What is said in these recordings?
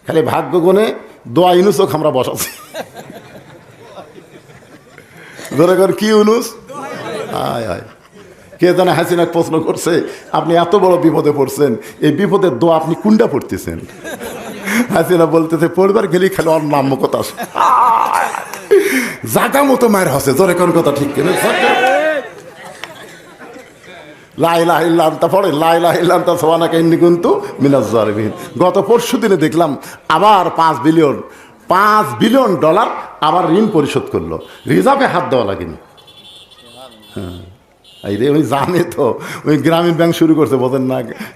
খালি ভাগ্য গুণে দোয়া ইউনুসও আমরা বসাচ্ছি। ধরে কর কি ইউনুস? আয় আয়, কে জানে হাসিনা প্রশ্ন করছে, আপনি এত বড় বিপদে পড়ছেন, এই বিপদের দোয়া আপনি কোনটা পড়তেছেন? হাসিনা বলতেছে পড়বার গেলেই খালি ওর নাম কথা আসে, জাগা মতো মায়ের হসে। জোরে কোন কথা ঠিক কিনা? লা ইলাহা ইল্লা আনতা পড়ে, লা ইলাহা ইল্লা আনতা সুবহানাকা ইন্নী কুনতু মিনাজ জালিমিন। গত পরশু দিনে দেখলাম আবার $5 বিলিয়ন আবার ঋণ পরিশোধ করলো, রিজার্ভে হাত দেওয়া লাগেনি। হ্যাঁ, এই রে ওই জানে তো, ওই গ্রামীণ ব্যাংক শুরু করছে, বোঝেন না?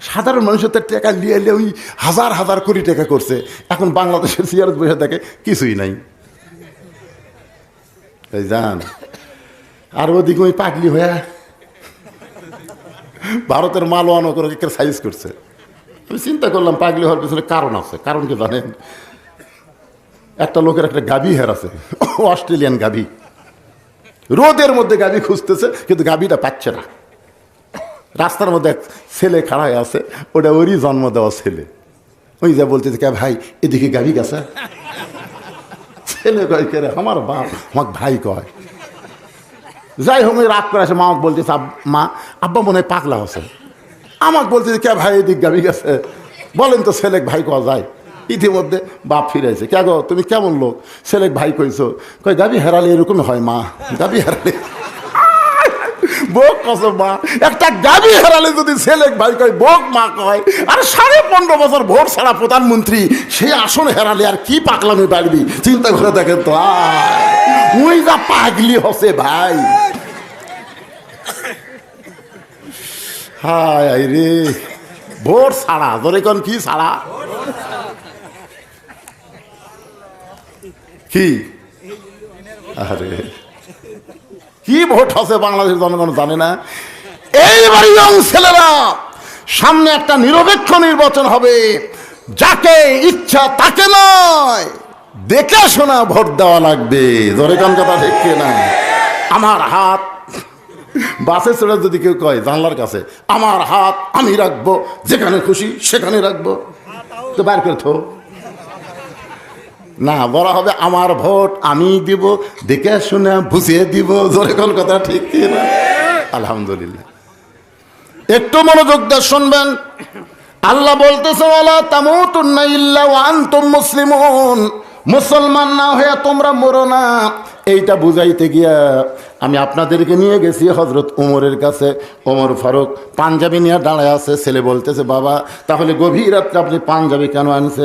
সাধারণ মানুষের টাকা নিয়ে এলে ওই হাজার কোটি টাকা করছে। এখন বাংলাদেশের সিআরএস বসে দেখে কিছুই নাই, এই জান। আর ওদিকে ওই পাগলি হয়ে ভারতের মাল ওয়ানো করে সাইজ করছে। আমি চিন্তা করলাম পাগলি হওয়ার পিছনে কারণ আছে। কারণ কি জানেন? একটা লোকের একটা গাভী হেরাছে, অস্ট্রেলিয়ান গাভী। রোদের মধ্যে গাভী খুঁজতেছে, কিন্তু গাভীটা পাচ্ছে না। রাস্তার মধ্যে এক ছেলে খাড়া হয়ে আছে, ওটা ওরই জন্ম দেওয়া ছেলে। ওই যা বলতেছে, কে ভাই এদিকে গাভী গেছে? ছেলে কয় কে রে? আমার বাপ, আমার ভাই কয়। যাই হোক রাগ করে আসে, মা বলতেছে, মা আব্বা মনে হয় পাগলা হচ্ছে। আমাকে বলতেছে, কে ভাই এদিক গাভী গেছে? বলেন তো ছেলে ভাই কয়া যায়? ইতিমধ্যে বাপ ফিরেছে। কে গো তুমি কেমন লোক? ছেলে ভাই কইছো? কয় গাভী হেরালে এরকমই হয় মা, গাভী হেরালে। বোক কস মা, একটা গাভী হারালে যদি ছেলে ভাই কয় বোক মা কয়, আর 15.5 বছর ভোট ছাড়া প্রধানমন্ত্রী, সেই আসন হারালে আর কি পাগলামি বাড়বি? চিন্তা করে দেখেন তো, ওই যা পাগলি হসে ভাই। হায় রে, ভোট ছাড়া, ধরে কোন কি ছাড়া কি? আরে কি ভোট হচ্ছে বাংলাদেশের জনগণ জানে না। এইবার ইয়ং ছেলেরা, সামনে একটা নিরপেক্ষ নির্বাচন হবে, যাকে ইচ্ছা তাকে নয়, দেখে শোনা ভোট দেওয়া লাগবে। ধরে কোন কথা ঠিক না? আমার হাত বাসে চড়ে যদি কেউ কয় জানলার কাছে, আমার হাত আমি রাখবো, যেখানে খুশি সেখানে রাখবো, তো বার করে থো না, বলা হবে আমার ভোট আমি দিব, দেখে শুনে বুঝিয়ে দিব। জোরে কোন কথা ঠিক না? আলহামদুলিল্লাহ। একটু মনোযোগ দিয়ে শুনবেন। আল্লাহ বলতেছে, ওয়ালা তামুতুন্না ইল্লা ওয়া আনতুম মুসলিমুন, মুসলমান না হয়ে তোমরা মরো না। এইটা বুঝাইতে গিয়া আমি আপনাদেরকে নিয়ে গেছি হযরত ওমরের কাছে। ওমর ফারুক পাঞ্জাবি নিয়ে দাঁড়ায় আছে। ছেলে বলতেছে, বাবা তাহলে গভীর রাত্রে আপনি পাঞ্জাবি কেন আনছেন?